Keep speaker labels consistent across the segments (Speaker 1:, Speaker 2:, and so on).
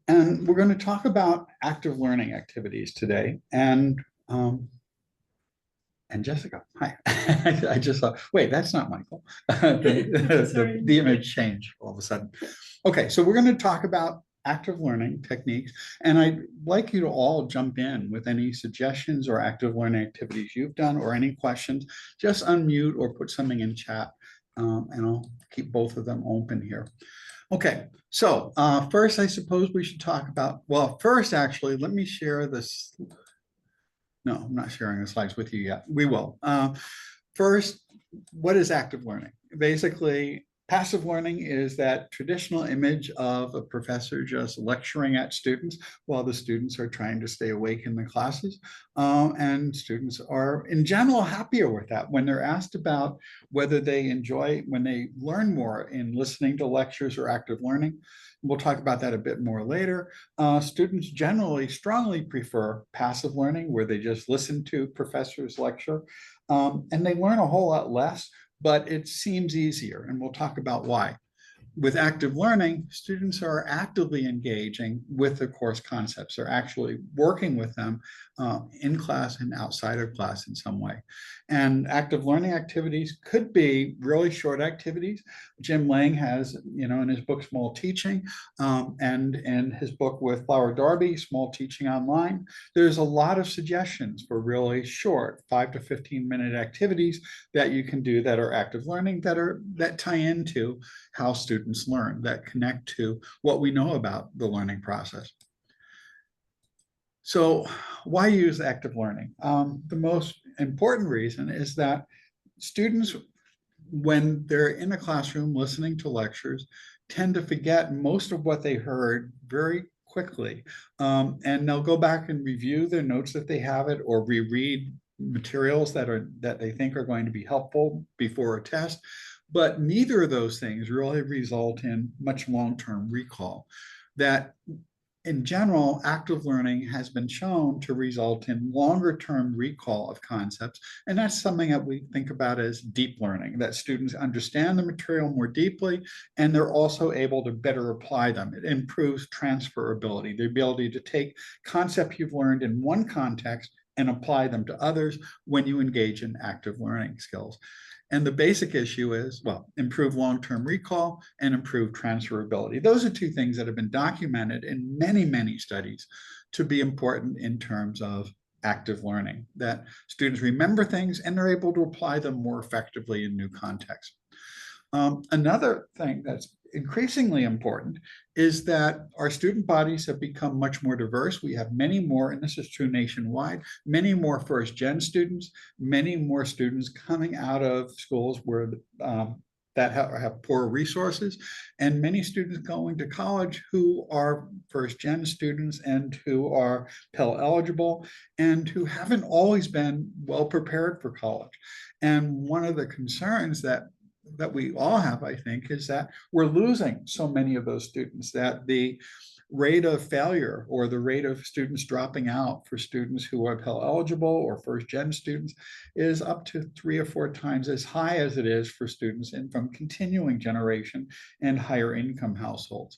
Speaker 1: And we're going to talk about active learning activities today. And Jessica, hi. I just thought, wait, that's not Michael. The image changed all of a sudden. Okay, so we're going to talk about active learning techniques, and I'd like you to all jump in with any suggestions or active learning activities you've done or any questions. Just unmute or put something in chat, and I'll keep both of them open here. Okay, so first, I suppose we should talk about, well, first, actually, let me share this. No, I'm not sharing the slides with you yet. We will. First, what is active learning? Basically, passive learning is that traditional image of a professor just lecturing at students while the students are trying to stay awake in the classes. And students are, in general, happier with that. When they're asked about whether they enjoy, when they learn more in listening to lectures or active learning, we'll talk about that a bit more later. Students generally strongly prefer passive learning, where they just listen to professors lecture, and they learn a whole lot less, but it seems easier, and we'll talk about why. With active learning, students are actively engaging with the course concepts. They're actually working with them in class and outside of class in some way. And active learning activities could be really short activities. Jim Lang has, in his book, Small Teaching, and in his book with Flower Darby, Small Teaching Online, there's a lot of suggestions for really short 5 to 15-minute activities that you can do that are active learning, that tie into how students learn, that connect to what we know about the learning process. So why use active learning? The most important reason is that students, when they're in a classroom listening to lectures, tend to forget most of what they heard very quickly. And they'll go back and review their notes if they have it, or reread materials that they think are going to be helpful before a test. But neither of those things really result in much long-term recall. That in general, active learning has been shown to result in longer term recall of concepts. And that's something that we think about as deep learning, that students understand the material more deeply, and they're also able to better apply them. It improves transferability, the ability to take concepts you've learned in one context and apply them to others when you engage in active learning skills. And the basic issue is, well, improve long-term recall and improve transferability. Those are two things that have been documented in many, many studies to be important in terms of active learning, that students remember things and they're able to apply them more effectively in new contexts. Another thing that's increasingly important is that our student bodies have become much more diverse. We have many more, and this is true nationwide, many more first-gen students, many more students coming out of schools where that have poor resources, and many students going to college who are first-gen students and who are Pell eligible and who haven't always been well prepared for college. And one of the concerns that we all have, I think, is that we're losing so many of those students, that the rate of failure or the rate of students dropping out for students who are Pell eligible or first gen students is up to 3 or 4 times as high as it is for students from continuing generation and higher income households.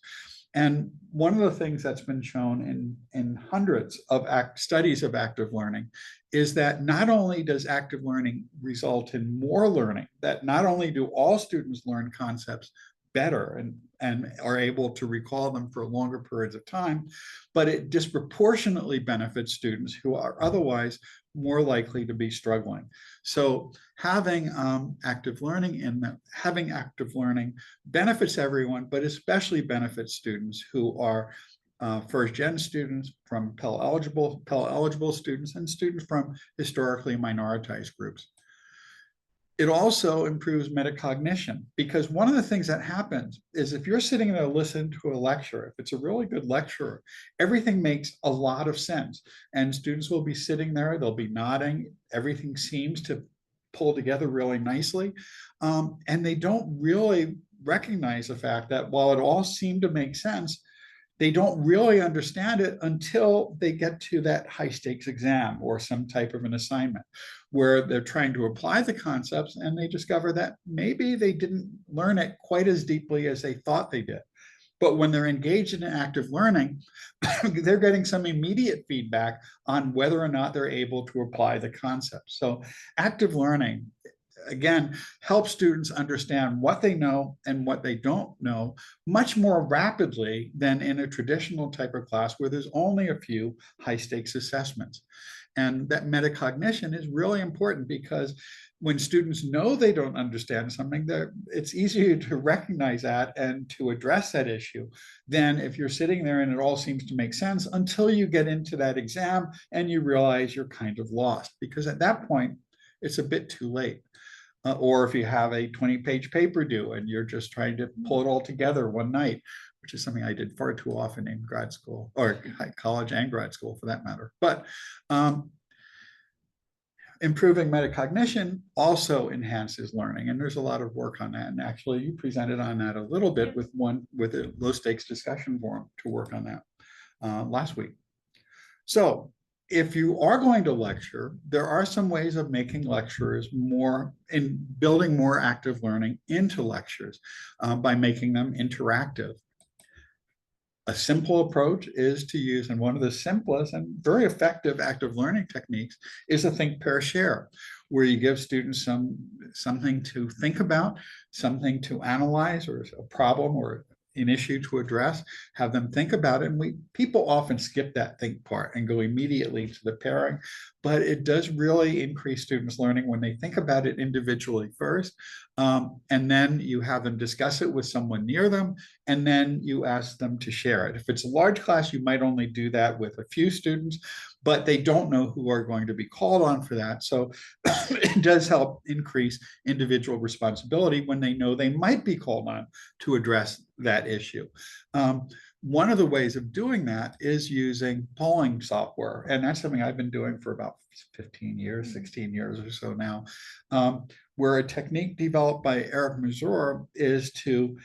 Speaker 1: And one of the things that's been shown in hundreds of studies of active learning is that not only does active learning result in more learning, that not only do all students learn concepts better and are able to recall them for longer periods of time, but it disproportionately benefits students who are otherwise more likely to be struggling. So having active learning benefits everyone, but especially benefits students who are first-gen students, from Pell eligible students, and students from historically minoritized groups. It also improves metacognition, because one of the things that happens is if you're sitting there listening to a lecture, if it's a really good lecturer, everything makes a lot of sense. And students will be sitting there, they'll be nodding, everything seems to pull together really nicely. And they don't really recognize the fact that while it all seemed to make sense, they don't really understand it until they get to that high stakes exam or some type of an assignment where they're trying to apply the concepts and they discover that maybe they didn't learn it quite as deeply as they thought they did. But when they're engaged in active learning, they're getting some immediate feedback on whether or not they're able to apply the concept. So active learning, again, helps students understand what they know and what they don't know much more rapidly than in a traditional type of class where there's only a few high stakes assessments. And that metacognition is really important because when students know they don't understand something, it's easier to recognize that and to address that issue than if you're sitting there and it all seems to make sense until you get into that exam and you realize you're kind of lost, because at that point, it's a bit too late. Or if you have a 20-page paper due and you're just trying to pull it all together one night, which is something I did far too often in grad school, or college and grad school for that matter. But improving metacognition also enhances learning, and there's a lot of work on that. And actually, you presented on that a little bit with a low stakes discussion forum to work on that last week. So if you are going to lecture, there are some ways of making lectures more in building more active learning into lectures by making them interactive. A simple approach is to use, and one of the simplest and very effective active learning techniques is a think, pair, share, where you give students something to think about, something to analyze, or a problem or an issue to address, have them think about it. And people often skip that think part and go immediately to the pairing, but it does really increase students' learning when they think about it individually first. And then you have them discuss it with someone near them, and then you ask them to share it. If it's a large class, you might only do that with a few students, but they don't know who are going to be called on for that. So it does help increase individual responsibility when they know they might be called on to address that issue. One of the ways of doing that is using polling software. And that's something I've been doing for about 15 years, 16 years or so now, where a technique developed by Eric Mazur is to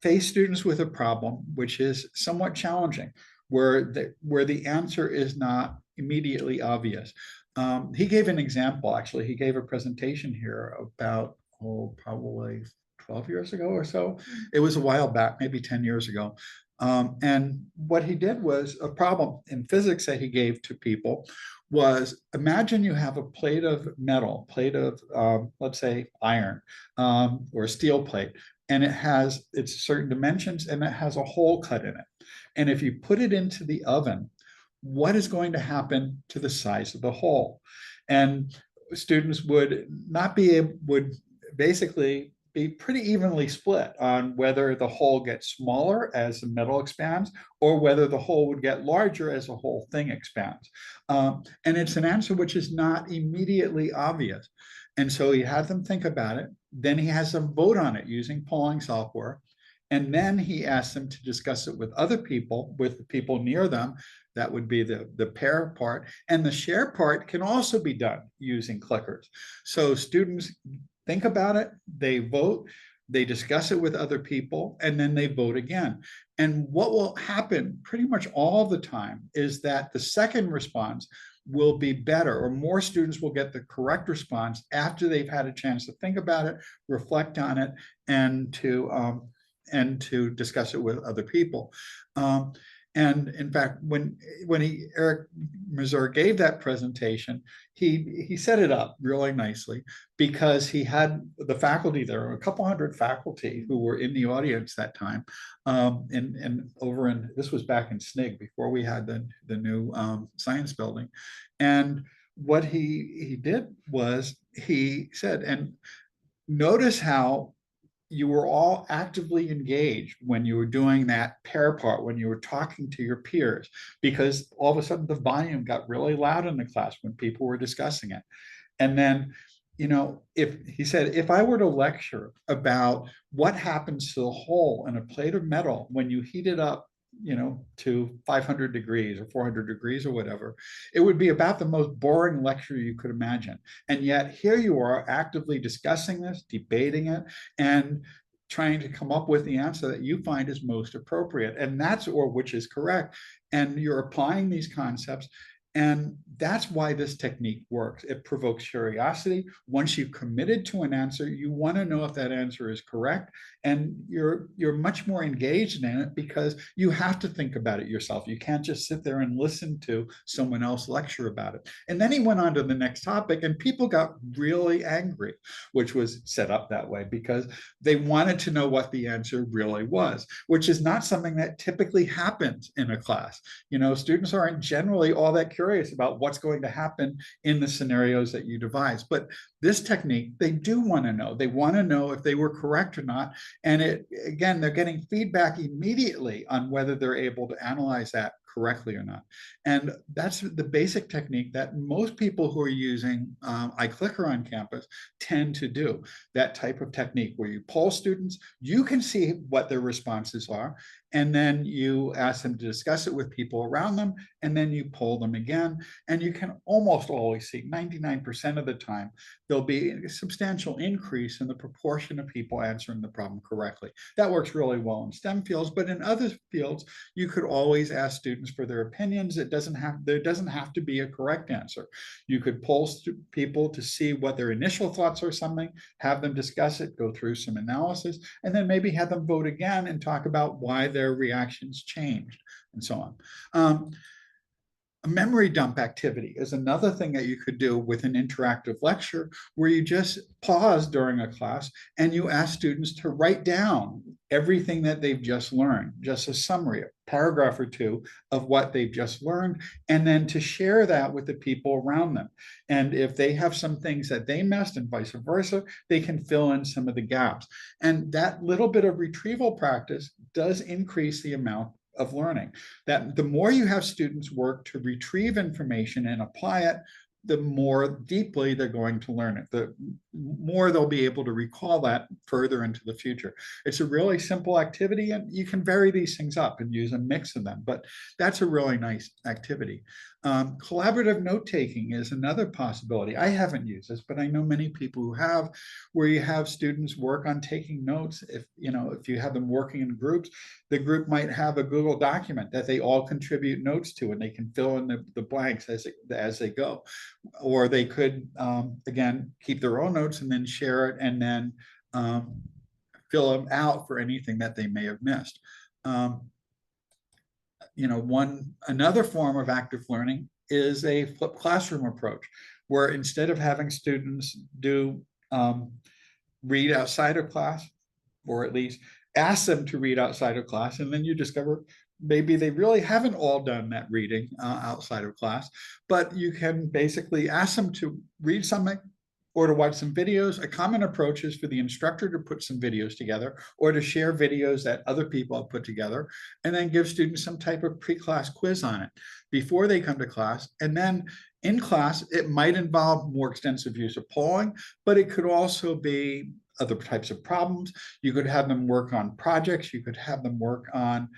Speaker 1: face students with a problem, which is somewhat challenging, where the answer is not immediately obvious. He gave an example, actually. He gave a presentation here about, probably 12 years ago or so. It was a while back, maybe 10 years ago. And what he did was a problem in physics that he gave to people was, imagine you have a plate of metal, let's say iron, or a steel plate, and it has its certain dimensions and it has a hole cut in it. And if you put it into the oven, what is going to happen to the size of the hole? And students would basically be pretty evenly split on whether the hole gets smaller as the metal expands or whether the hole would get larger as the whole thing expands. And it's an answer which is not immediately obvious. And so he had them think about it. Then he has them vote on it using polling software. And then he asked them to discuss it with other people, with the people near them. That would be the pair part. And the share part can also be done using clickers. So students think about it, they vote, they discuss it with other people, and then they vote again. And what will happen pretty much all the time is that the second response will be better, or more students will get the correct response after they've had a chance to think about it, reflect on it, and to discuss it with other people. And in fact, when Eric Mazur gave that presentation, he set it up really nicely because he had the faculty there, a couple hundred faculty who were in the audience that time, and this was back in SNIG before we had the new science building. And what he did was he said, and notice how you were all actively engaged when you were doing that pair part, when you were talking to your peers, because all of a sudden the volume got really loud in the class when people were discussing it. And then, if he said, if I were to lecture about what happens to the hole in a plate of metal when you heat it up, to 500 degrees or 400 degrees or whatever, it would be about the most boring lecture you could imagine. And yet here you are actively discussing this, debating it, and trying to come up with the answer that you find is most appropriate. And which is correct. And you're applying these concepts. And that's why this technique works. It provokes curiosity. Once you've committed to an answer, you want to know if that answer is correct. And you're much more engaged in it because you have to think about it yourself. You can't just sit there and listen to someone else lecture about it. And then he went on to the next topic, and people got really angry, which was set up that way because they wanted to know what the answer really was, which is not something that typically happens in a class. Students aren't generally all that curious about what's going to happen in the scenarios that you devise. But this technique, they do want to know. They want to know if they were correct or not. And again, they're getting feedback immediately on whether they're able to analyze that correctly or not. And that's the basic technique that most people who are using iClicker on campus tend to do. That type of technique where you poll students, you can see what their responses are, and then you ask them to discuss it with people around them, and then you poll them again. And you can almost always see 99% of the time, there'll be a substantial increase in the proportion of people answering the problem correctly. That works really well in STEM fields, but in other fields, you could always ask students for their opinions. There doesn't have to be a correct answer. You could poll people to see what their initial thoughts are something, have them discuss it, go through some analysis, and then maybe have them vote again and talk about why their reactions changed and so on. A memory dump activity is another thing that you could do with an interactive lecture where you just pause during a class and you ask students to write down everything that they've just learned, just a summary, a paragraph or two of what they've just learned, and then to share that with the people around them. And if they have some things that they missed and vice versa, they can fill in some of the gaps. And that little bit of retrieval practice does increase the amount of learning. That the more you have students work to retrieve information and apply it, the more deeply they're going to learn it, the more they'll be able to recall that further into the future. It's a really simple activity, and you can vary these things up and use a mix of them, but that's a really nice activity. Collaborative note-taking is another possibility. I haven't used this, but I know many people who have, where you have students work on taking notes. If you have them working in groups, the group might have a Google document that they all contribute notes to, and they can fill in the blanks as they go. Or they could, again, keep their own notes and then share it, and then fill them out for anything that they may have missed. Another form of active learning is a flipped classroom approach, where instead of having students read outside of class, or at least ask them to read outside of class, and then you discover maybe they really haven't all done that reading outside of class, but you can basically ask them to read something or to watch some videos. A common approach is for the instructor to put some videos together or to share videos that other people have put together, and then give students some type of pre-class quiz on it before they come to class. And then in class, it might involve more extensive use of polling, but it could also be other types of problems. You could have them work on projects. You could have them work on,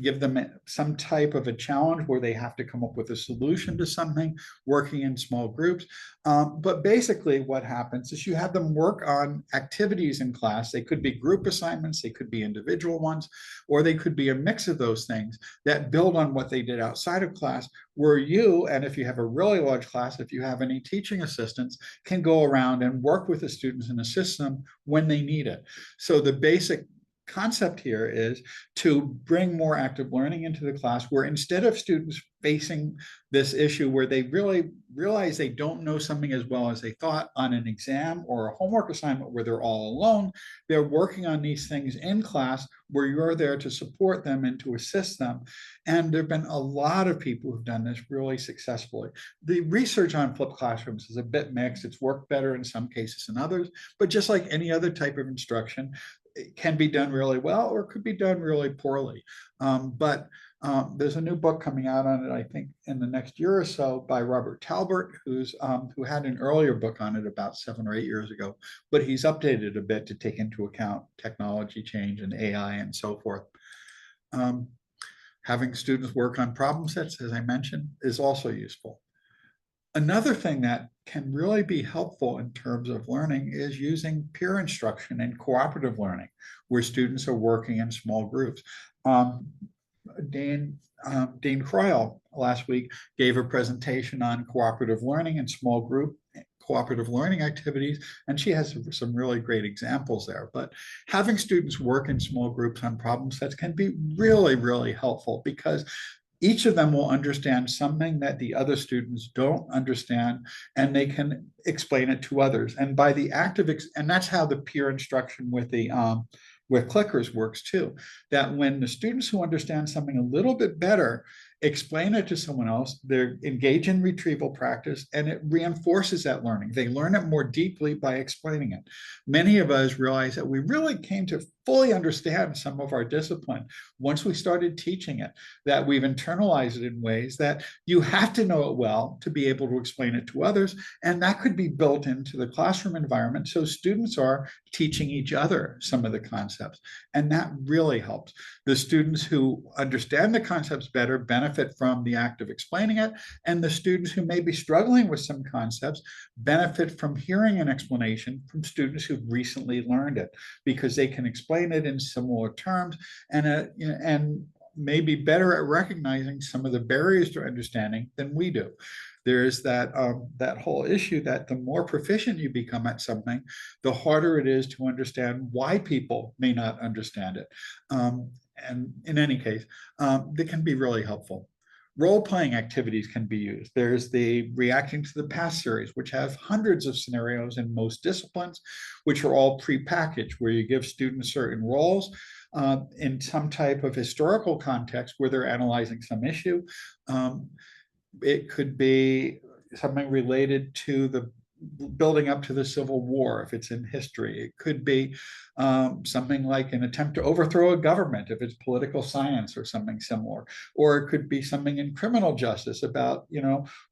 Speaker 1: give them some type of a challenge where they have to come up with a solution to something, working in small groups. But basically what happens is you have them work on activities in class. They could be group assignments, they could be individual ones, or they could be a mix of those things that build on what they did outside of class, where you, and if you have a really large class, if you have any teaching assistants, can go around and work with the students and assist them when they need it. So the basic concept here is to bring more active learning into the class, where instead of students facing this issue where they really realize they don't know something as well as they thought on an exam or a homework assignment where they're all alone, they're working on these things in class where you're there to support them and to assist them. And there have been a lot of people who've done this really successfully. The research on flipped classrooms is a bit mixed. It's worked better in some cases than others, but just like any other type of instruction, it can be done really well or could be done really poorly. But there's a new book coming out on it, I think, in the next year or so by Robert Talbert, who had an earlier book on it about 7 or 8 years ago, but he's updated a bit to take into account technology change and AI and so forth. Having students work on problem sets, as I mentioned, is also useful. Another thing that can really be helpful in terms of learning is using peer instruction and cooperative learning, where students are working in small groups. Dean Croyle last week gave a presentation on cooperative learning and small group cooperative learning activities, and she has some really great examples there. But having students work in small groups on problem sets can be really, really helpful, because each of them will understand something that the other students don't understand, and they can explain it to others. And by the act of, and that's how the peer instruction with clickers works too, that when the students who understand something a little bit better explain it to someone else, they're engaged in retrieval practice, and it reinforces that learning. They learn it more deeply by explaining it. Many of us realize that we really came to fully understand some of our discipline once we started teaching it, that we've internalized it in ways that you have to know it well to be able to explain it to others. And that could be built into the classroom environment, so students are teaching each other some of the concepts. And that really helps. The students who understand the concepts better benefit from the act of explaining it, and the students who may be struggling with some concepts benefit from hearing an explanation from students who've recently learned it, because they can explain it in similar terms, and may be better at recognizing some of the barriers to understanding than we do. There's that whole issue that the more proficient you become at something, the harder it is to understand why people may not understand it. And in any case, they can be really helpful. Role-playing activities can be used. There's the Reacting to the Past series, which have hundreds of scenarios in most disciplines, which are all pre-packaged, where you give students certain roles in some type of historical context where they're analyzing some issue. It could be something related to the building up to the Civil War, if it's in history. It could be something like an attempt to overthrow a government, if it's political science or something similar. Or it could be something in criminal justice about,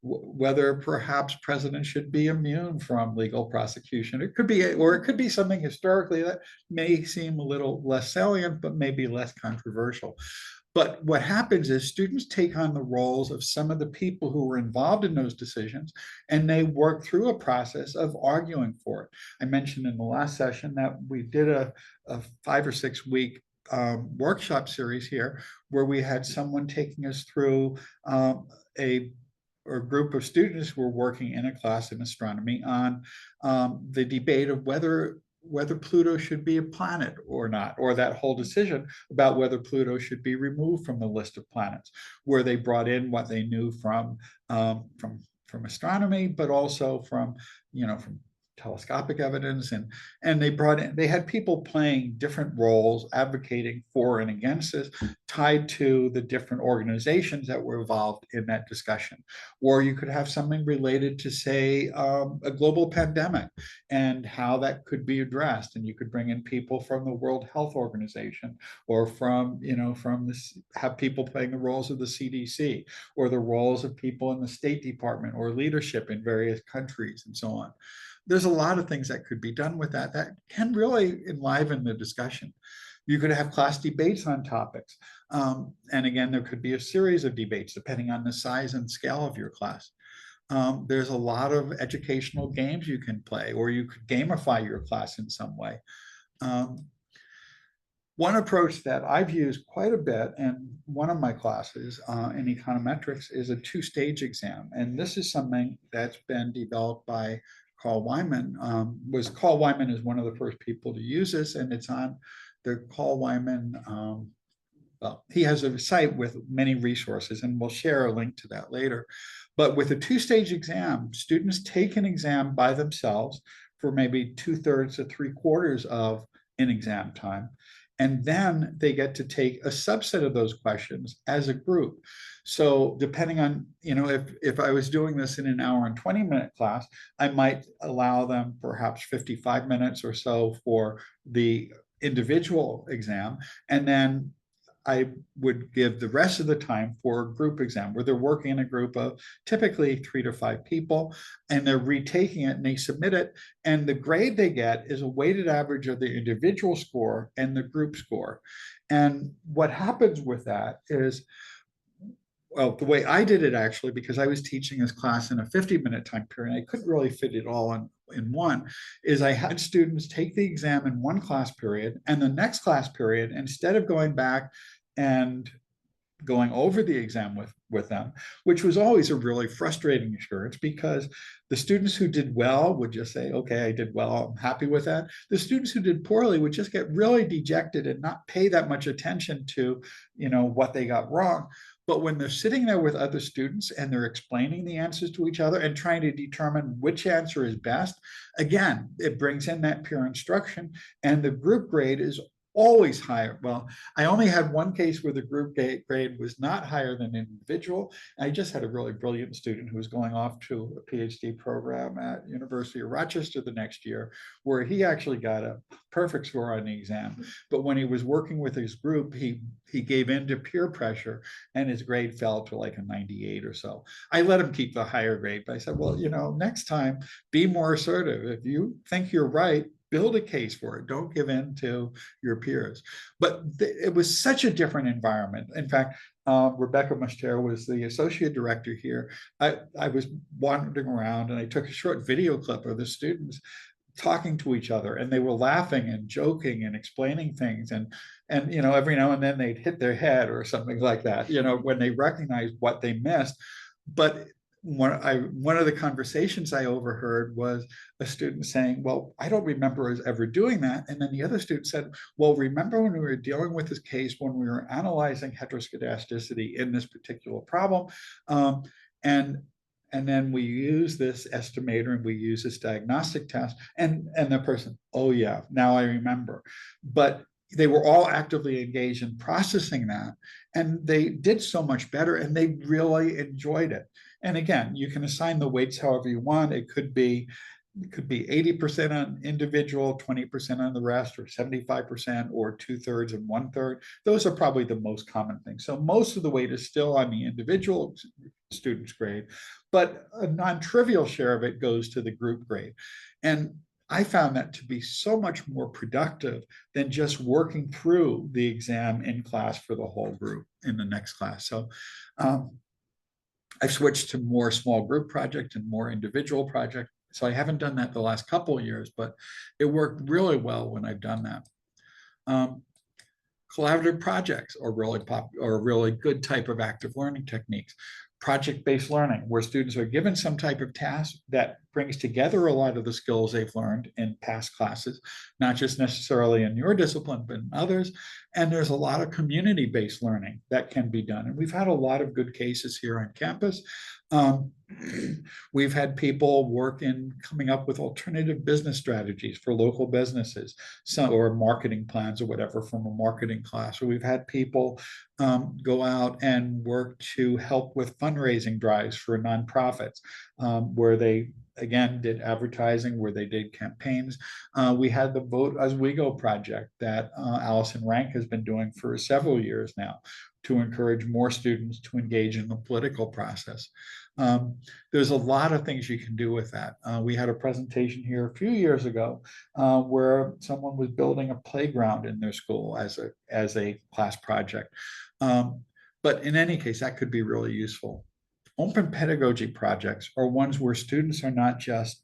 Speaker 1: whether perhaps presidents should be immune from legal prosecution. It could be, or it could be something historically that may seem a little less salient, but maybe less controversial. But what happens is students take on the roles of some of the people who were involved in those decisions, and they work through a process of arguing for it. I mentioned in the last session that we did a 5 or 6 week workshop series here, where we had someone taking us through a group of students who were working in a class in astronomy on the debate of whether Pluto should be a planet or not, or that whole decision about whether Pluto should be removed from the list of planets, where they brought in what they knew from astronomy, but also from telescopic evidence, and they had people playing different roles, advocating for and against this, tied to the different organizations that were involved in that discussion. Or you could have something related to, say, a global pandemic and how that could be addressed, and you could bring in people from the World Health Organization, or from this, have people playing the roles of the CDC, or the roles of people in the State Department, or leadership in various countries, and so on. There's a lot of things that could be done with that can really enliven the discussion. You could have class debates on topics. And again, there could be a series of debates depending on the size and scale of your class. There's a lot of educational games you can play, or you could gamify your class in some way. One approach that I've used quite a bit in one of my classes in econometrics is a 2-stage exam. And this is something that's been developed by Carl Wyman. Carl Wyman is one of the first people to use this, and it's on the Carl Wyman, well, he has a site with many resources, and we'll share a link to that later. But with a 2-stage exam, students take an exam by themselves for maybe 2/3 to 3/4 of an exam time. And then they get to take a subset of those questions as a group. So depending on, if I was doing this in an hour and 20-minute class, I might allow them perhaps 55 minutes or so for the individual exam. And then I would give the rest of the time for a group exam, where they're working in a group of typically 3 to 5 people, and they're retaking it and they submit it. And the grade they get is a weighted average of the individual score and the group score. And what happens with that is, well, the way I did it, actually, because I was teaching this class in a 50-minute time period, I couldn't really fit it all in one, is I had students take the exam in one class period, and the next class period, instead of going back and going over the exam with them, which was always a really frustrating experience because the students who did well would just say, okay, I did well, I'm happy with that. The students who did poorly would just get really dejected and not pay that much attention to, what they got wrong. But when they're sitting there with other students and they're explaining the answers to each other and trying to determine which answer is best, again, it brings in that peer instruction, and the group grade is always higher. Well, I only had one case where the group grade was not higher than individual. I just had a really brilliant student who was going off to a PhD program at University of Rochester the next year, where he actually got a perfect score on the exam. But when he was working with his group, he gave in to peer pressure and his grade fell to like a 98 or so. I let him keep the higher grade, but I said, well, next time be more assertive. If you think you're right, build a case for it. Don't give in to your peers. But it was such a different environment. In fact, Rebecca Mustere was the associate director here. I was wandering around and I took a short video clip of the students talking to each other, and they were laughing and joking and explaining things, and every now and then they'd hit their head or something like that, when they recognized what they missed. But one of the conversations I overheard was a student saying, well, I don't remember us ever doing that. And then the other student said, well, remember when we were dealing with this case, when we were analyzing heteroscedasticity in this particular problem, and then we use this estimator and we use this diagnostic test, and the person, oh yeah, now I remember. But they were all actively engaged in processing that, and they did so much better, and they really enjoyed it. And again, you can assign the weights however you want. It could be 80% on individual, 20% on the rest, or 75%, or 2/3 and 1/3. Those are probably the most common things. So most of the weight is still on the individual student's grade, but a non-trivial share of it goes to the group grade. And I found that to be so much more productive than just working through the exam in class for the whole group in the next class. So I've switched to more small group project and more individual project. So I haven't done that the last couple of years, but it worked really well when I've done that. Collaborative projects are a really good type of active learning techniques. Project-based learning, where students are given some type of task that brings together a lot of the skills they've learned in past classes, not just necessarily in your discipline, but in others. And there's a lot of community-based learning that can be done. And we've had a lot of good cases here on campus. We've had people work in coming up with alternative business strategies for local businesses, or marketing plans or whatever from a marketing class. Or we've had people go out and work to help with fundraising drives for nonprofits, where they again did advertising, where they did campaigns. We had the Vote As We Go project that Allison Rank has been doing for several years now to encourage more students to engage in the political process. There's a lot of things you can do with that. We had a presentation here a few years ago where someone was building a playground in their school as a class project. But in any case, that could be really useful. Open pedagogy projects are ones where students are not just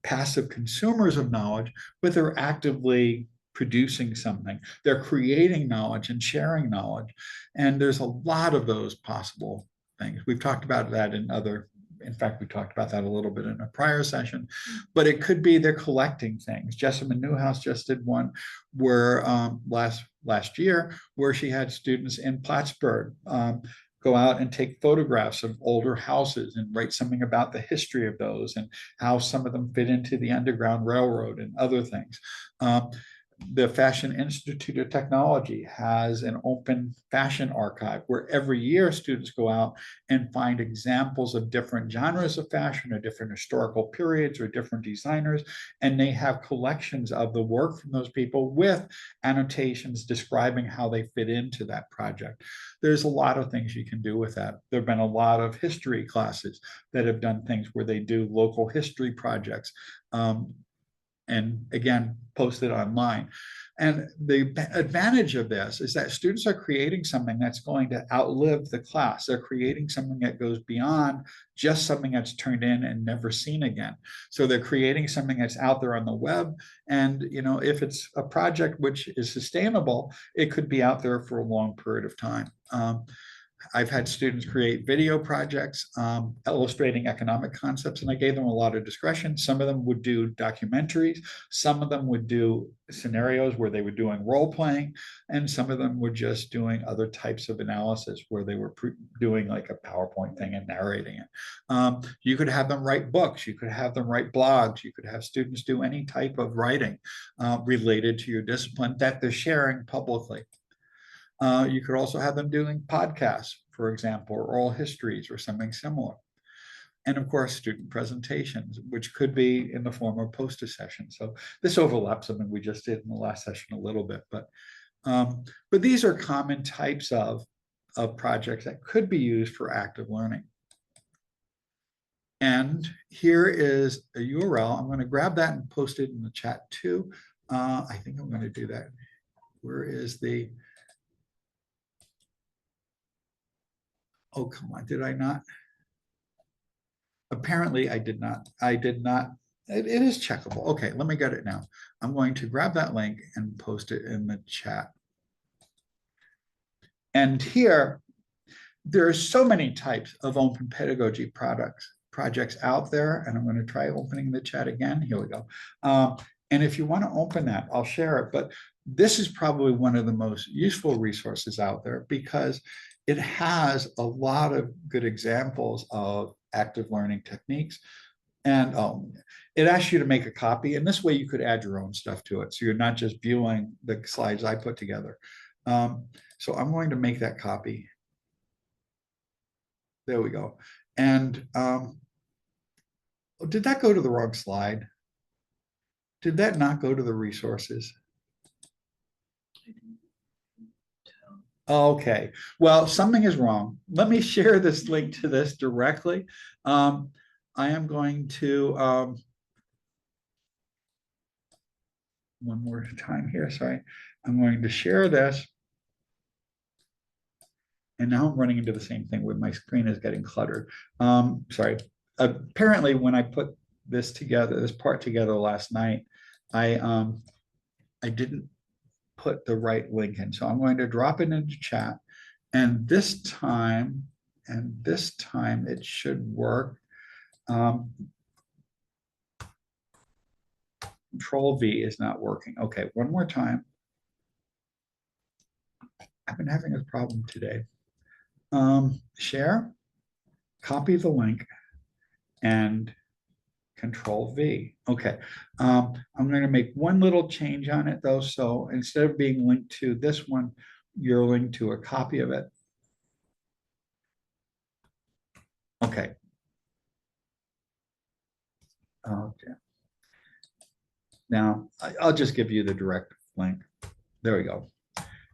Speaker 1: passive consumers of knowledge, but they're actively producing something. They're creating knowledge and sharing knowledge. And there's a lot of those possible things. We've talked about that in fact, we talked about that a little bit in a prior session, but it could be they're collecting things. Jessamine Newhouse just did one where last year, where she had students in Plattsburgh go out and take photographs of older houses and write something about the history of those and how some of them fit into the Underground Railroad and other things. The Fashion Institute of Technology has an open fashion archive where every year students go out and find examples of different genres of fashion or different historical periods or different designers. And they have collections of the work from those people with annotations describing how they fit into that project. There's a lot of things you can do with that. There have been a lot of history classes that have done things where they do local history projects. And again, posted online. And the advantage of this is that students are creating something that's going to outlive the class. They're creating something that goes beyond just something that's turned in and never seen again. So they're creating something that's out there on the web. And, you know, if it's a project which is sustainable, it could be out there for a long period of time. I've had students create video projects illustrating economic concepts, and I gave them a lot of discretion. Some of them would do documentaries, some of them would do scenarios where they were doing role playing, and some of them were just doing other types of analysis where they were doing like a PowerPoint thing and narrating it. You could have them write books, you could have them write blogs, you could have students do any type of writing related to your discipline that they're sharing publicly. You could also have them doing podcasts, for example, or oral histories or something similar. And of course, student presentations, which could be in the form of poster sessions. So this overlaps something we just did in the last session a little bit, but these are common types of projects that could be used for active learning. And here is a URL. I'm going to grab that and post it in the chat too. I think I'm going to do that. Where is the... Oh, come on, did I not? Apparently I did not. I did not. It is checkable. Okay, let me get it now. I'm going to grab that link and post it in the chat. And here, there are so many types of open pedagogy projects out there. And I'm going to try opening the chat again. Here we go. And if you want to open that, I'll share it. But this is probably one of the most useful resources out there because it has a lot of good examples of active learning techniques. And it asks you to make a copy. And this way you could add your own stuff to it. So you're not just viewing the slides I put together. So I'm going to make that copy. There we go. And did that go to the wrong slide? Did that not go to the resources? Okay, well, something is wrong. Let me share this link to this directly. I am going to, one more time here, sorry. I'm going to share this. And now I'm running into the same thing where my screen is getting cluttered. Sorry. Apparently, when I put this together, this part together last night, I didn't put the right link in. So I'm going to drop it into chat. And this time it should work. Control V is not working. Okay, one more time. I've been having a problem today. Share, copy the link, and Control V. Okay, I'm going to make one little change on it though. So instead of being linked to this one, you're linked to a copy of it. Okay. Okay. Now I'll just give you the direct link. There we go.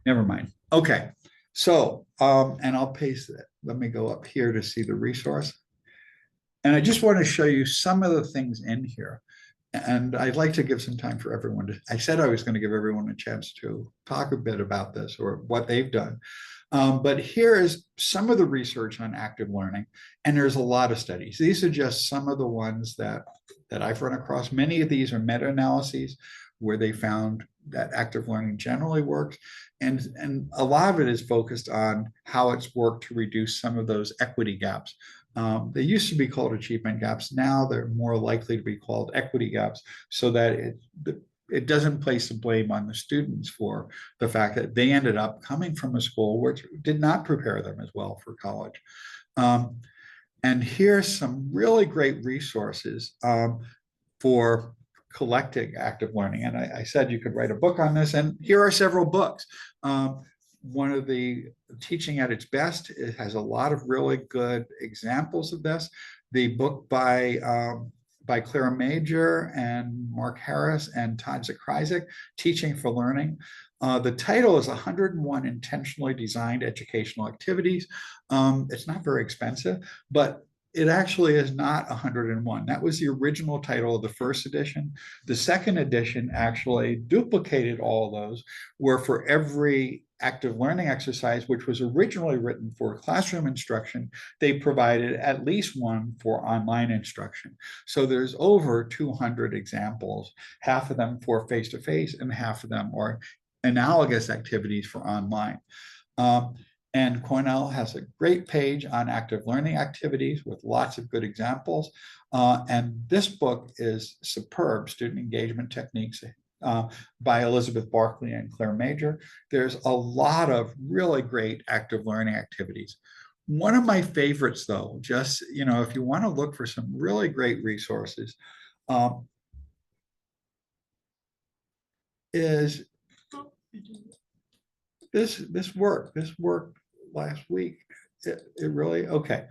Speaker 1: Never mind. Okay. So, and I'll paste it. Let me go up here to see the resource. And I just want to show you some of the things in here. And I'd like to give some time for everyone to, I said I was going to give everyone a chance to talk a bit about this or what they've done. But here is some of the research on active learning. And there's a lot of studies. These are just some of the ones that I've run across. Many of these are meta-analyses where they found that active learning generally works. And a lot of it is focused on how it's worked to reduce some of those equity gaps. They used to be called achievement gaps. Now they're more likely to be called equity gaps so that it doesn't place the blame on the students for the fact that they ended up coming from a school which did not prepare them as well for college. And here's some really great resources for collecting active learning. And I said you could write a book on this, and here are several books. One of the Teaching at Its Best, it has a lot of really good examples of this. The book by Clara Major and Mark Harris and Todd Zakryzak, Teaching for Learning. The title is 101 Intentionally Designed Educational Activities. It's not very expensive, but it actually is not 101. That was the original title of the first edition. The second edition actually duplicated all those, where for every active learning exercise, which was originally written for classroom instruction, they provided at least one for online instruction. So there's over 200 examples, half of them for face-to-face and half of them are analogous activities for online. And Cornell has a great page on active learning activities with lots of good examples. And this book is superb, Student Engagement Techniques, by Elizabeth Barkley and Claire Major. There's a lot of really great active learning activities. One of my favorites, though, just, if you want to look for some really great resources, is this work last week. It really, okay.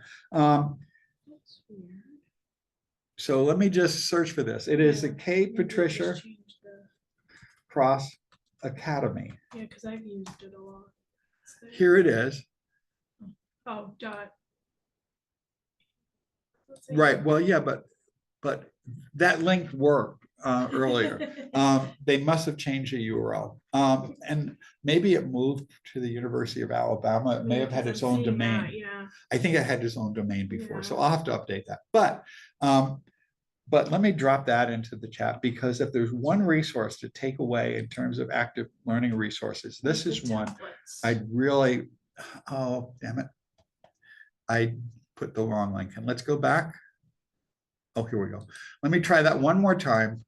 Speaker 1: So let me just search for this. It is the K. Patricia Cross Academy.
Speaker 2: Yeah, because I've used it a lot.
Speaker 1: Here it is.
Speaker 2: Oh, dot.
Speaker 1: Right. Well, yeah, but that link worked earlier. They must have changed the URL. And maybe it moved to the University of Alabama. It may have had its own domain.
Speaker 2: That, yeah.
Speaker 1: I think it had its own domain before,
Speaker 2: Yeah.
Speaker 1: so I'll have to update that. But let me drop that into the chat, because if there's one resource to take away in terms of active learning resources, this is one I'd really, oh, damn it. I put the wrong link in. Let's go back. Oh, here we go. Let me try that one more time.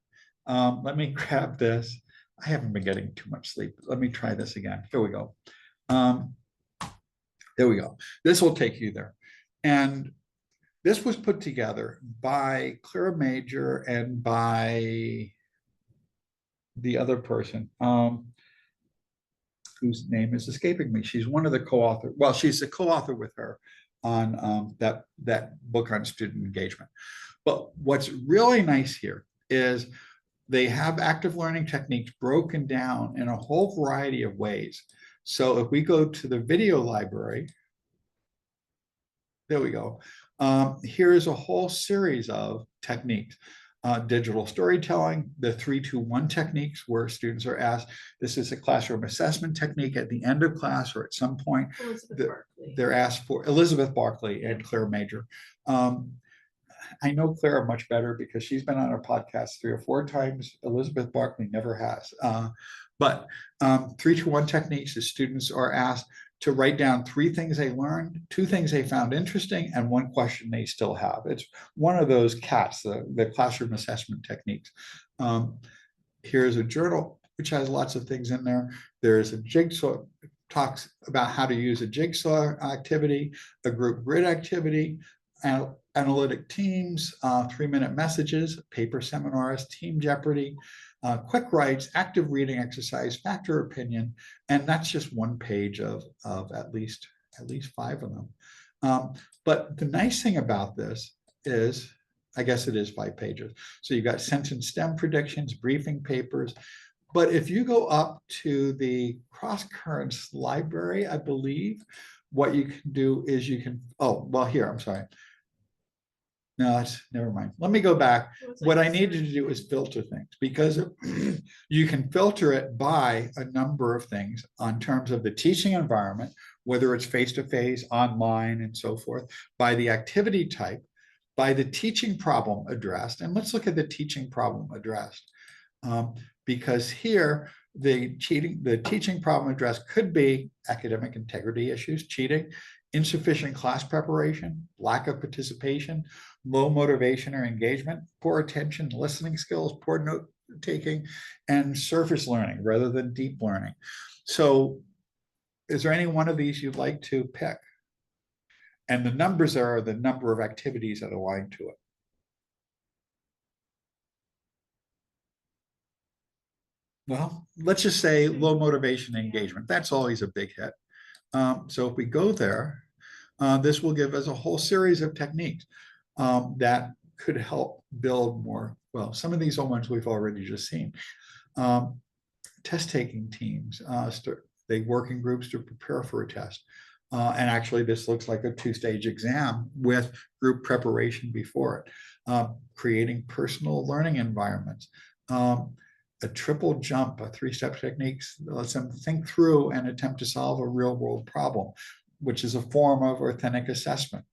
Speaker 1: Let me grab this. I haven't been getting too much sleep. Let me try this again. Here we go. There we go. This will take you there. And this was put together by Clara Major and by the other person, whose name is escaping me. She's one of the co-authors. Well, she's a co-author with her on that book on student engagement. But what's really nice here is they have active learning techniques broken down in a whole variety of ways. So if we go to the video library, there we go. Here's a whole series of techniques. Digital storytelling, the 3-2-1 techniques, where students are asked, this is a classroom assessment technique at the end of class or at some point. They're asked for Elizabeth Barkley and Claire Major. I know Clara much better because she's been on our podcast 3 or 4 times. Elizabeth Barkley never has. But 3-2-1 techniques, the students are asked to write down 3 things they learned, 2 things they found interesting, and 1 question they still have. It's one of those CATs, the classroom assessment techniques. Here's a journal, which has lots of things in there. There's a jigsaw, talks about how to use a jigsaw activity, a group grid activity, analytic teams, 3-minute messages, paper seminars, team Jeopardy, quick writes, active reading exercise, factor opinion, and that's just one page of at least 5 of them. But the nice thing about this is, I guess it is 5 pages. So you've got sentence stem predictions, briefing papers. But if you go up to the Cross Currents library, I believe, what you can do is you can, oh, well, here, I'm sorry. No, that's never mind. Let me go back. What I needed to do is filter things, because you can filter it by a number of things on terms of the teaching environment, whether it's face-to-face, online, and so forth, by the activity type, by the teaching problem addressed. And let's look at the teaching problem addressed. Because here, the teaching problem addressed could be academic integrity issues, cheating, insufficient class preparation, lack of participation, low motivation or engagement, poor attention, listening skills, poor note taking, and surface learning rather than deep learning. So is there any one of these you'd like to pick? And the numbers are the number of activities that align to it. Well, let's just say low motivation and engagement. That's always a big hit. So if we go there, this will give us a whole series of techniques that could help build more. Well, some of these are ones we've already just seen. Test taking teams, they work in groups to prepare for a test. And actually, this looks like a two-stage exam with group preparation before it. Creating personal learning environments. A triple jump, a three-step techniques lets them think through and attempt to solve a real-world problem, which is a form of authentic assessment.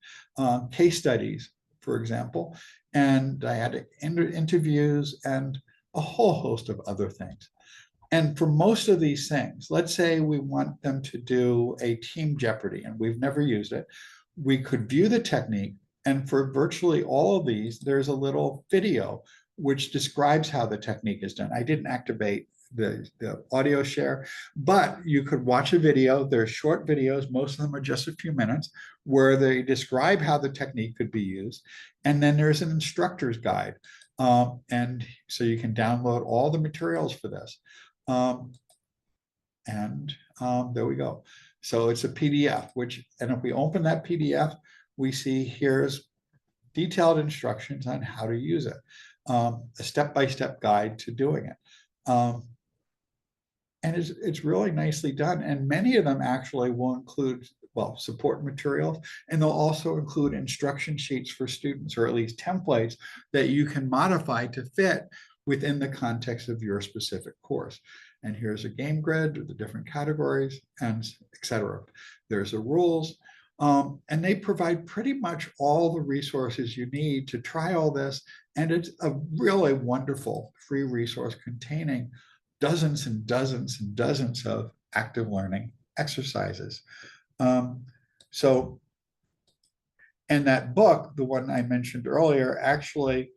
Speaker 1: Case studies, for example, and I had interviews and a whole host of other things. And for most of these things, let's say we want them to do a team Jeopardy and we've never used it, we could view the technique. And for virtually all of these, there's a little video which describes how the technique is done. I didn't activate the audio share, but you could watch a video. They're short videos, most of them are just a few minutes, where they describe how the technique could be used. And then there's an instructor's guide. And so you can download all the materials for this. There we go. So it's a PDF, and if we open that PDF, we see here's detailed instructions on how to use it, a step-by-step guide to doing it. And it's really nicely done. And many of them actually will include, well, support materials, and they'll also include instruction sheets for students, or at least templates that you can modify to fit within the context of your specific course. And here's a game grid with the different categories, and etc. There's the rules. And they provide pretty much all the resources you need to try all this. And it's a really wonderful free resource containing dozens and dozens and dozens of active learning exercises. And that book, the one I mentioned earlier, actually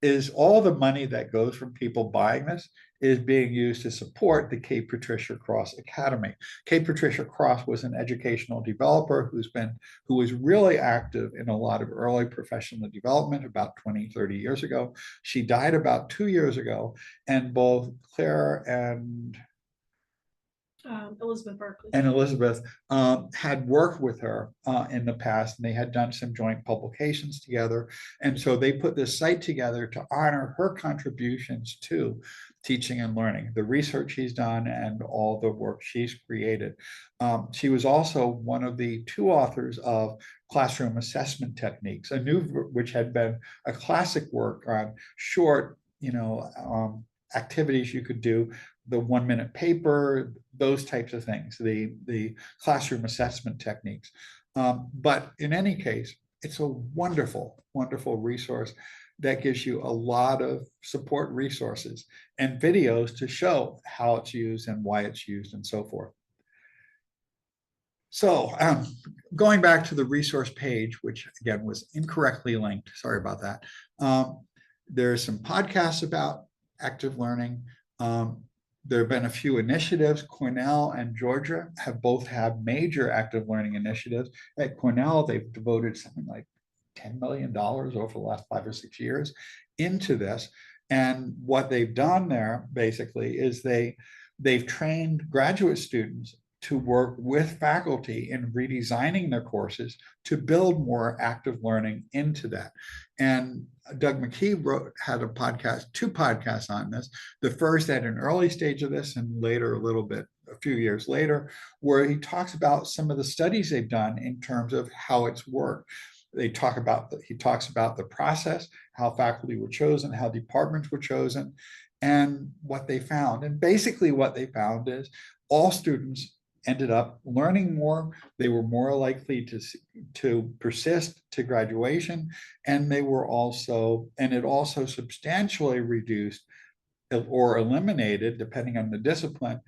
Speaker 1: is all the money that goes from people buying this is being used to support the K. Patricia Cross Academy. K. Patricia Cross was an educational developer who was really active in a lot of early professional development about 20, 30 years ago. She died about 2 years ago, and both Claire and Elizabeth had worked with her in the past, and they had done some joint publications together. And so they put this site together to honor her contributions to teaching and learning, the research she's done and all the work she's created. She was also one of the 2 authors of Classroom Assessment Techniques, which had been a classic work on short, activities you could do, the 1-minute paper, those types of things, the classroom assessment techniques. But in any case, it's a wonderful, wonderful resource that gives you a lot of support resources and videos to show how it's used and why it's used and so forth. So going back to the resource page, which again was incorrectly linked, sorry about that. There's some podcasts about active learning. There have been a few initiatives. Cornell and Georgia have both had major active learning initiatives. At Cornell, they've devoted something like $10 million over the last 5 or 6 years into this. And what they've done there basically is they've trained graduate students to work with faculty in redesigning their courses to build more active learning into that. And Doug McKee had a podcast, 2 podcasts on this. The first at an early stage of this, and later a few years later, where he talks about some of the studies they've done in terms of how it's worked. He talks about the process, how faculty were chosen, how departments were chosen, and what they found. And basically what they found is all students ended up learning more. They were more likely to persist to graduation, and it also substantially reduced or eliminated, depending on the discipline,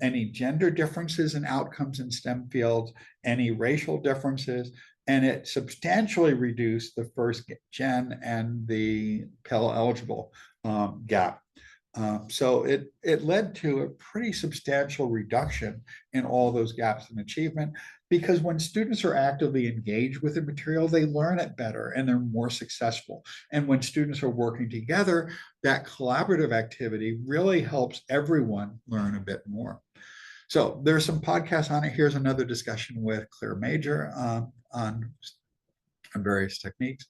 Speaker 1: any gender differences in outcomes in STEM fields, any racial differences, and it substantially reduced the first gen and the Pell eligible gap. So it led to a pretty substantial reduction in all those gaps in achievement, because when students are actively engaged with the material, they learn it better and they're more successful. And when students are working together, that collaborative activity really helps everyone learn a bit more. So there's some podcasts on it. Here's another discussion with Claire Major on various techniques.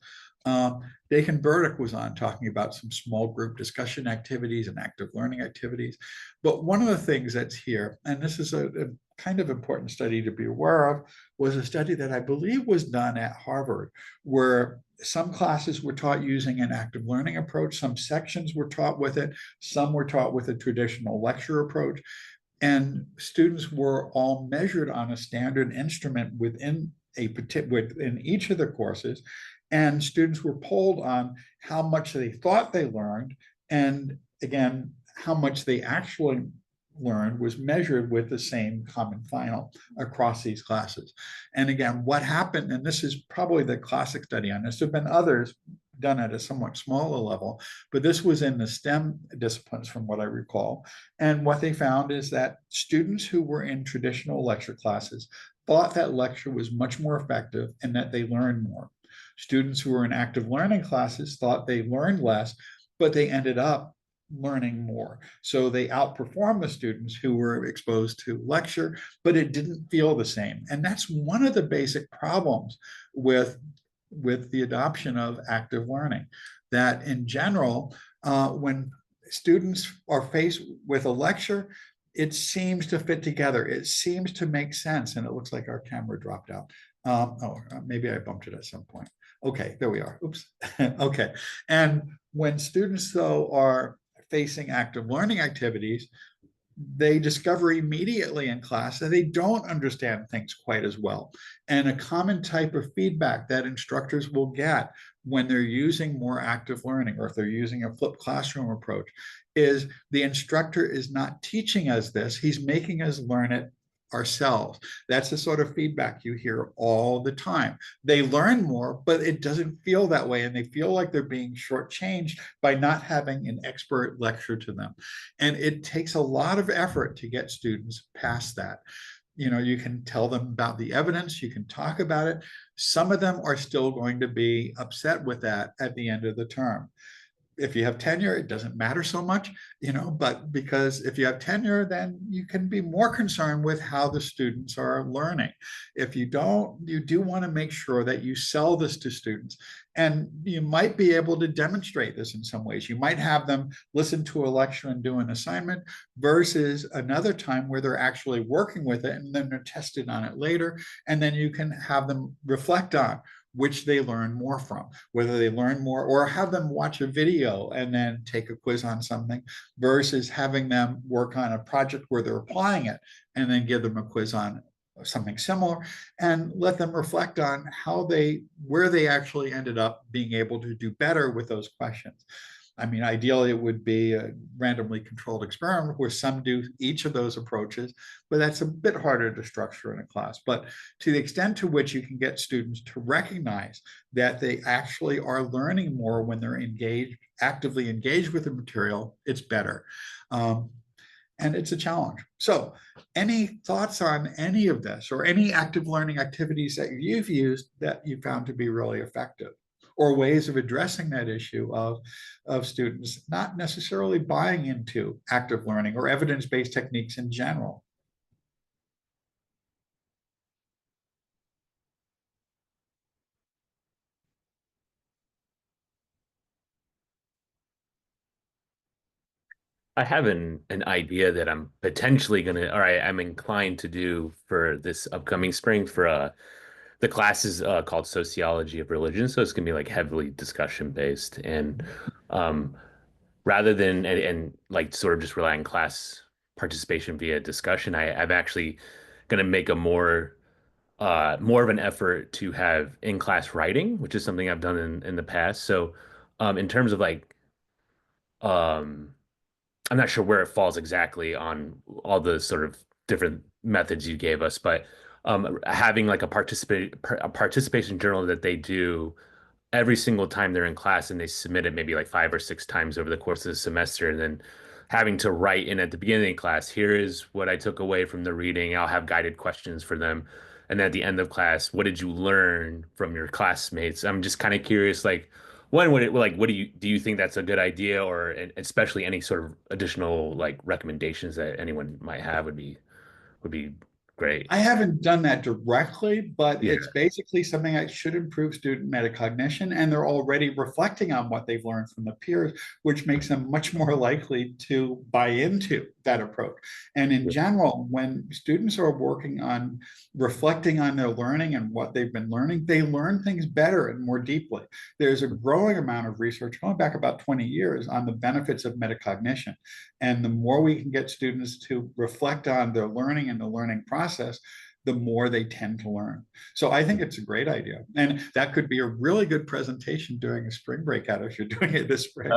Speaker 1: Dakin Burdick was on talking about some small group discussion activities and active learning activities. But one of the things that's here, and this is a kind of important study to be aware of, was a study that I believe was done at Harvard, where some classes were taught using an active learning approach, some sections were taught with it, some were taught with a traditional lecture approach, and students were all measured on a standard instrument within within each of the courses, and students were polled on how much they thought they learned, and again, how much they actually learned was measured with the same common final across these classes. And again, what happened, and this is probably the classic study on this, there have been others done at a somewhat smaller level, but this was in the STEM disciplines from what I recall. And what they found is that students who were in traditional lecture classes thought that lecture was much more effective and that they learned more. Students who were in active learning classes thought they learned less, but they ended up learning more. So they outperformed the students who were exposed to lecture, but it didn't feel the same. And that's one of the basic problems with the adoption of active learning, that in general, when students are faced with a lecture, it seems to fit together. It seems to make sense. And it looks like our camera dropped out. Maybe I bumped it at some point. Okay, there we are. Oops. Okay. And when students, though, are facing active learning activities, they discover immediately in class that they don't understand things quite as well. And a common type of feedback that instructors will get when they're using more active learning, or if they're using a flipped classroom approach, is the instructor is not teaching us this, he's making us learn it ourselves. That's the sort of feedback you hear all the time. They learn more, but it doesn't feel that way. And they feel like they're being shortchanged by not having an expert lecture to them. And it takes a lot of effort to get students past that. You can tell them about the evidence, you can talk about it. Some of them are still going to be upset with that at the end of the term. If you have tenure, it doesn't matter so much, but because if you have tenure, then you can be more concerned with how the students are learning. If you don't, you do want to make sure that you sell this to students. And you might be able to demonstrate this in some ways. You might have them listen to a lecture and do an assignment versus another time where they're actually working with it and then they're tested on it later. And then you can have them reflect on which they learn more from, whether they learn more, or have them watch a video and then take a quiz on something versus having them work on a project where they're applying it and then give them a quiz on something similar and let them reflect on where they actually ended up being able to do better with those questions. I mean, ideally, it would be a randomly controlled experiment where some do each of those approaches, but that's a bit harder to structure in a class. But to the extent to which you can get students to recognize that they actually are learning more when they're actively engaged with the material, it's better. And it's a challenge. So any thoughts on any of this or any active learning activities that you've used that you found to be really effective? Or ways of addressing that issue of students not necessarily buying into active learning or evidence-based techniques in general?
Speaker 3: I have an idea that I'm potentially gonna, or I'm inclined to do for this upcoming spring for the class is called Sociology of Religion, so it's gonna be like heavily discussion based, and um, rather than and like sort of just rely on class participation via discussion, I'm actually gonna make a more of an effort to have in-class writing, which is something I've done in the past. So in terms of like um I'm not sure where it falls exactly on all the sort of different methods you gave us, but having like a participation journal that they do every single time they're in class and they submit it maybe like 5 or 6 times over the course of the semester, and then having to write in at the beginning of class, here is what I took away from the reading. I'll have guided questions for them. And then at the end of class, what did you learn from your classmates? I'm just kind of curious, like, when would it like, what do you think that's a good idea, or especially any sort of additional like recommendations that anyone might have would be great.
Speaker 1: I haven't done that directly, but
Speaker 3: Yeah.
Speaker 1: it's basically something that should improve student metacognition, and they're already reflecting on what they've learned from the peers, which makes them much more likely to buy into that approach. And in general, when students are working on reflecting on their learning and what they've been learning, they learn things better and more deeply. There's a growing amount of research going back about 20 years on the benefits of metacognition. And the more we can get students to reflect on their learning and the learning process, the more they tend to learn. So I think it's a great idea. And that could be a really good presentation during a spring breakout if you're doing it this spring.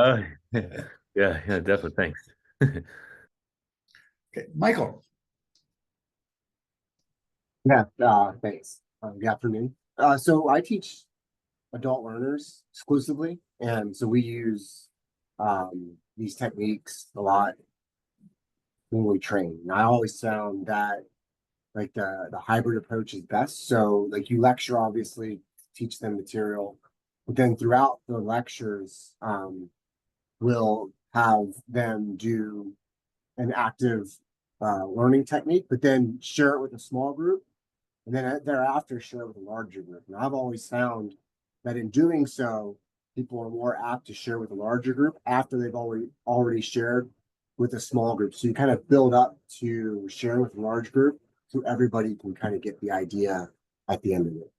Speaker 3: Yeah, yeah, definitely. Thanks.
Speaker 1: Okay, Michael.
Speaker 4: Yeah, thanks. Good afternoon. So I teach adult learners exclusively, and so we use these techniques a lot when we train. And I always found that like the hybrid approach is best. So like you lecture, obviously, teach them material, but then throughout the lectures, we'll have them do an active learning technique, but then share it with a small group, and then thereafter share it with a larger group. And I've always found that in doing so, people are more apt to share with a larger group after they've already shared with a small group. So you kind of build up to share with a large group, so everybody can kind of get the idea at the end of it.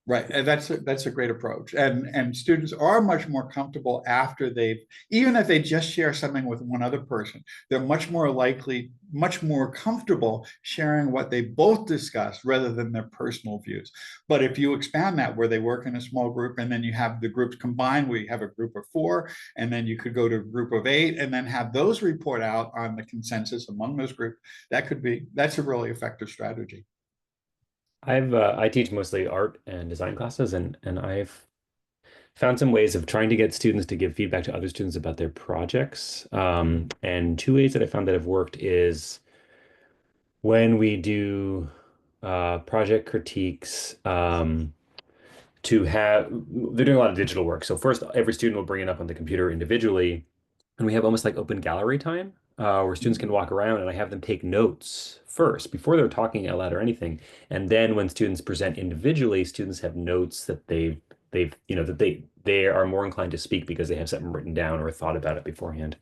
Speaker 1: Right, and that's a great approach, and students are much more comfortable after they've, even if they just share something with one other person, they're much more likely, much more comfortable sharing what they both discussed rather than their personal views. But if you expand that where they work in a small group and then you have the groups combined, where you have a group of 4, and then you could go to a group of 8, and then have those report out on the consensus among those groups, that's a really effective strategy.
Speaker 5: I teach mostly art and design classes, and I've found some ways of trying to get students to give feedback to other students about their projects. And 2 ways that I found that have worked is when we do project critiques, they're doing a lot of digital work. So first, every student will bring it up on the computer individually, and we have almost like open gallery time, where students can walk around, and I have them take notes first before they're talking out loud or anything. And then when students present individually, students have notes that they are more inclined to speak because they have something written down or thought about it beforehand.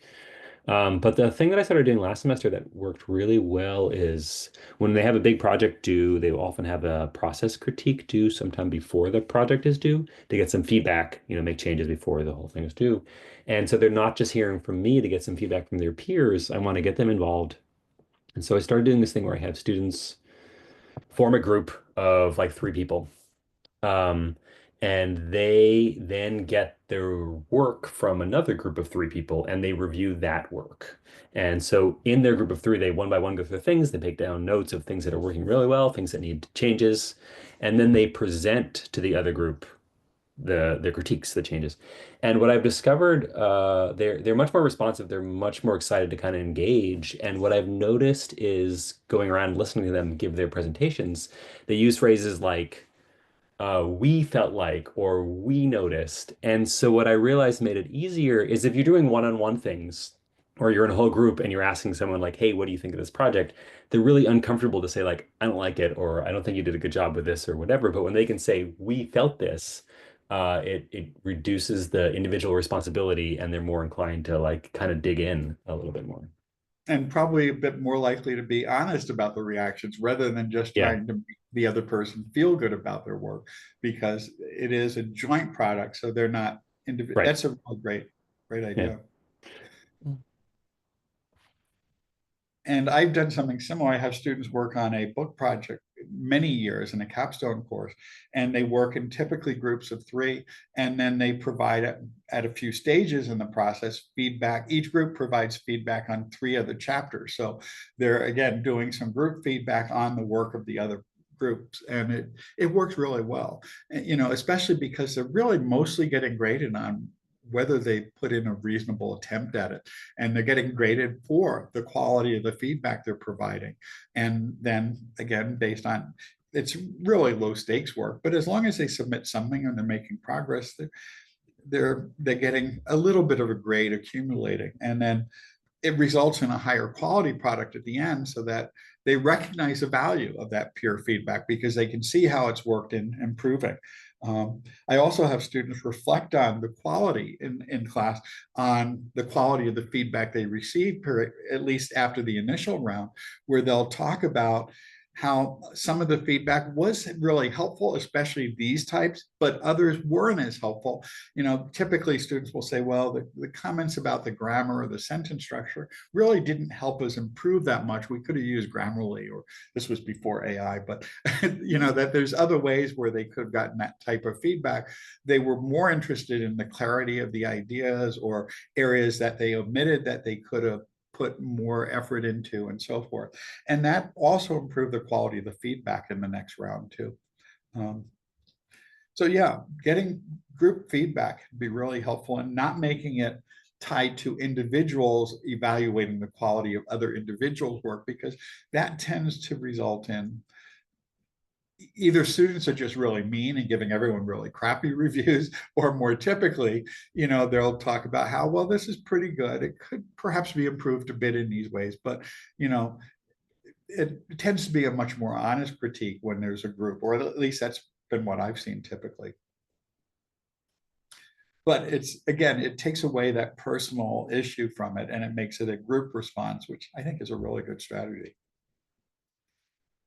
Speaker 5: But the thing that I started doing last semester that worked really well is when they have a big project due, they often have a process critique due sometime before the project is due to get some feedback, make changes before the whole thing is due. And so they're not just hearing from me to get some feedback from their peers. I want to get them involved. And so I started doing this thing where I have students form a group of like 3 people. Um, and they then get their work from another group of 3 people and they review that work. And so in their group of 3, they one by one go through things, they take down notes of things that are working really well, things that need changes, and then they present to the other group the critiques, the changes. And what I've discovered, they're much more responsive, they're much more excited to kind of engage. And what I've noticed is going around listening to them give their presentations, they use phrases like we felt like, or we noticed. And so what I realized made it easier is if you're doing one-on-one things, or you're in a whole group and you're asking someone like, hey, what do you think of this project? They're really uncomfortable to say like, I don't like it, or I don't think you did a good job with this or whatever. But when they can say, we felt this, it reduces the individual responsibility and they're more inclined to like kind of dig in a little bit more.
Speaker 1: And probably a bit more likely to be honest about the reactions rather than just
Speaker 5: Yeah.
Speaker 1: trying to make the other person feel good about their work, because it is a joint product. So they're not individual.
Speaker 5: Right.
Speaker 1: That's a great idea. And I've done something similar. I have students work on a book project many years in a capstone course, and they work in typically groups of 3, and then they provide at a few stages in the process feedback. Each group provides feedback on 3 other chapters. So they're again doing some group feedback on the work of the other groups, and it works really well. Especially because they're really mostly getting graded on whether they put in a reasonable attempt at it, and they're getting graded for the quality of the feedback they're providing. And then again, based on, it's really low stakes work, but as long as they submit something and they're making progress, they're getting a little bit of a grade accumulating. And then it results in a higher quality product at the end, so that they recognize the value of that peer feedback because they can see how it's worked in improving. I also have students reflect on the quality in class, on the quality of the feedback they receive, at least after the initial round, where they'll talk about how some of the feedback was really helpful, especially these types, but others weren't as helpful. Typically students will say, well, the comments about the grammar or the sentence structure really didn't help us improve that much. We could have used Grammarly, or this was before AI, but that there's other ways where they could have gotten that type of feedback. They were more interested in the clarity of the ideas or areas that they omitted that they could have put more effort into, and so forth. And that also improved the quality of the feedback in the next round too. So yeah, getting group feedback would be really helpful, and not making it tied to individuals evaluating the quality of other individuals' work, because that tends to result in either students are just really mean and giving everyone really crappy reviews, or more typically, they'll talk about how, well, this is pretty good. It could perhaps be improved a bit in these ways, but, it tends to be a much more honest critique when there's a group, or at least that's been what I've seen typically. But it takes away that personal issue from it, and it makes it a group response, which I think is a really good strategy.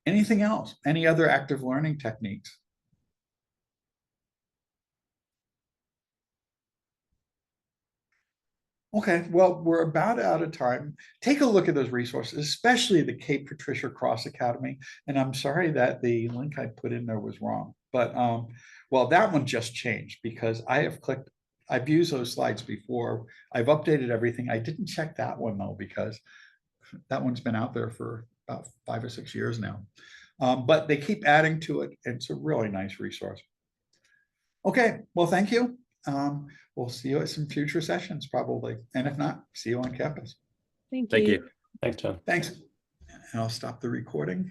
Speaker 1: Anything else? Any other active learning techniques? Okay, well, we're about out of time. Take a look at those resources, especially the Kate Patricia Cross Academy. And I'm sorry that the link I put in there was wrong, but well, that one just changed because I've used those slides before. I've updated everything. I didn't check that one though, because that one's been out there for about 5 or 6 years now. But they keep adding to it. It's a really nice resource. Okay, well, thank you. We'll see you at some future sessions probably. And if not, see you on campus.
Speaker 2: Thank
Speaker 3: Thank you.
Speaker 5: Thanks, John.
Speaker 1: Thanks. And I'll stop the recording.